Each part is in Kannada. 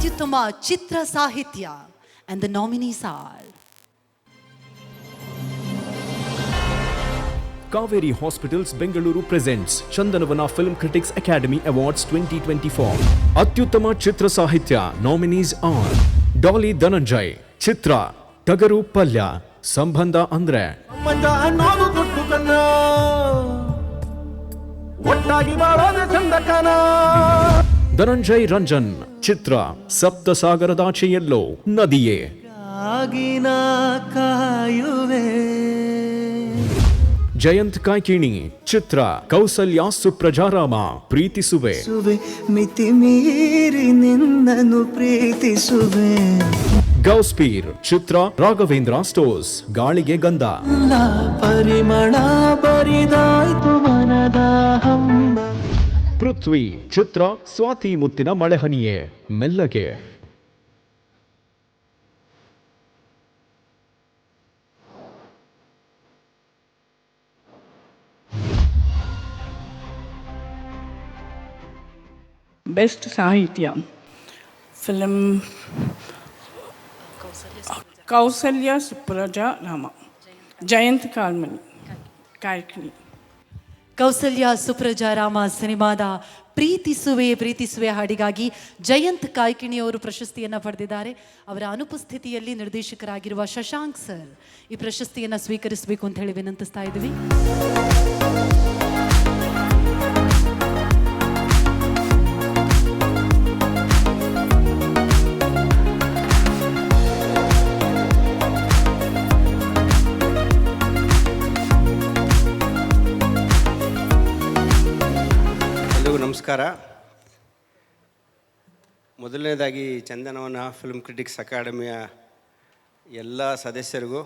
ಅತ್ಯುತ್ತಮ ಚಿತ್ರ ಸಾಹಿತ್ಯ and the nominees are Kaveri Hospitals Bengaluru presents Chandanavana Film Critics Academy Awards 2024. ಅತ್ಯುತ್ತಮ ಚಿತ್ರ ಸಾಹಿತ್ಯ nominees are Dolly Dhananjay, Chitra, Tagaru Palya, ಸಂಬಂಧ ಅಂದ್ರೆ ಧನಂಜಯ್ ರಂಜನ್, ಚಿತ್ರ ಸಪ್ತಸಾಗರದಾಚೆಯೆಲ್ಲೋ ನದಿಯೇ. ಜಯಂತ್ ಕಾಯ್ಕಿಣಿ, ಚಿತ್ರ ಕೌಸಲ್ಯ ಸುಪ್ರಜಾರಾಮ, ಪ್ರೀತಿಸುವೆ. ಮಿತಿ ಮೀರಿ ನಿನ್ನನ್ನು ಪ್ರೀತಿಸುವೆ. ಗೌಸ್ಪೀರ್, ಚಿತ್ರ ರಾಘವೇಂದ್ರ ಸ್ಟೋರ್ಸ್, ಗಾಳಿಗೆ ಗಂಧ. ಪರಿಮಳ ಬರಿದಾಯ್ತು ಮನದ ಪೃಥ್ವಿ, ಚಿತ್ರ ಸ್ವಾತಿ ಮುತ್ತಿನ ಮಳೆಹನಿಯೇ, ಮೆಲ್ಲಗೆ. ಬೆಸ್ಟ್ ಸಾಹಿತ್ಯ ಫಿಲಮ್ ಕೌಸಲ್ಯ ಸುಪ್ರಜಾ ರಾಮ, ಜಯಂತ್ ಕಾಯ್ಕಿಣಿ. ಕೌಸಲ್ಯ ಸುಪ್ರಜಾ ರಾಮ ಸಿನಿಮಾದ ಪ್ರೀತಿಸುವೆ ಹಾಡಿಗಾಗಿ ಜಯಂತ್ ಕಾಯ್ಕಿಣಿ ಅವರು ಪ್ರಶಸ್ತಿಯನ್ನು ಪಡೆದಿದ್ದಾರೆ. ಅವರ ಅನುಪಸ್ಥಿತಿಯಲ್ಲಿ ನಿರ್ದೇಶಕರಾಗಿರುವ ಶಶಾಂಕ್ ಸರ್ ಈ ಪ್ರಶಸ್ತಿಯನ್ನು ಸ್ವೀಕರಿಸಬೇಕು ಅಂತ ಹೇಳಿ ವಿನಂತಿಸ್ತಾ ಇದ್ದೀವಿ. ನಮಸ್ಕಾರ. ಮೊದಲನೇದಾಗಿ ಚಂದನವನ ಫಿಲ್ಮ್ ಕ್ರಿಟಿಕ್ಸ್ ಅಕಾಡೆಮಿಯ ಎಲ್ಲ ಸದಸ್ಯರಿಗೂ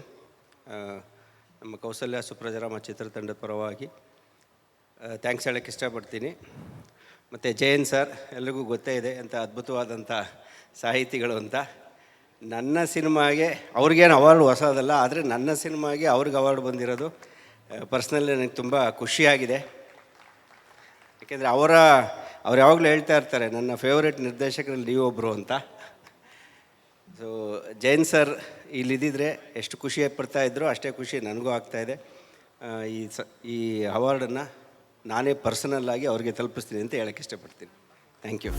ನಮ್ಮ ಕೌಸಲ್ಯ ಸುಪ್ರಜಾರಾಮ ಚಿತ್ರತಂಡದ ಪರವಾಗಿ ಥ್ಯಾಂಕ್ಸ್ ಹೇಳೋಕ್ಕೆ ಇಷ್ಟಪಡ್ತೀನಿ. ಮತ್ತು ಜಯಂತ್ ಸರ್, ಎಲ್ರಿಗೂ ಗೊತ್ತೇ ಇದೆ ಅಂತ ಅದ್ಭುತವಾದಂಥ ಸಾಹಿತಿಗಳು ಅಂತ. ನನ್ನ ಸಿನಿಮಾಗೆ ಅವ್ರಿಗೇನು ಅವಾರ್ಡ್ ಹೊಸದಲ್ಲ, ಆದರೆ ನನ್ನ ಸಿನಿಮಾಗೆ ಅವ್ರಿಗೆ ಅವಾರ್ಡ್ ಬಂದಿರೋದು ಪರ್ಸ್ನಲಿ ನನಗೆ ತುಂಬ ಖುಷಿಯಾಗಿದೆ. ಯಾಕೆಂದರೆ ಅವ್ರು ಯಾವಾಗಲೂ ಹೇಳ್ತಾ ಇರ್ತಾರೆ ನನ್ನ ಫೇವ್ರೇಟ್ ನಿರ್ದೇಶಕರಲ್ಲಿ ನೀವು ಒಬ್ಬರು ಅಂತ. ಸೊ ಜೈನ್ ಸರ್ ಇಲ್ಲಿದ್ದಿದ್ರೆ ಎಷ್ಟು ಖುಷಿ ಪಡ್ತಾಯಿದ್ರು ಅಷ್ಟೇ ಖುಷಿ ನನಗೂ ಆಗ್ತಾಯಿದೆ. ಈ ಅವಾರ್ಡನ್ನು ನಾನೇ ಪರ್ಸನಲ್ಲಾಗಿ ಅವ್ರಿಗೆ ತಲುಪಿಸ್ತೀನಿ ಅಂತ ಹೇಳೋಕ್ಕೆ ಇಷ್ಟಪಡ್ತೀನಿ. Thank you.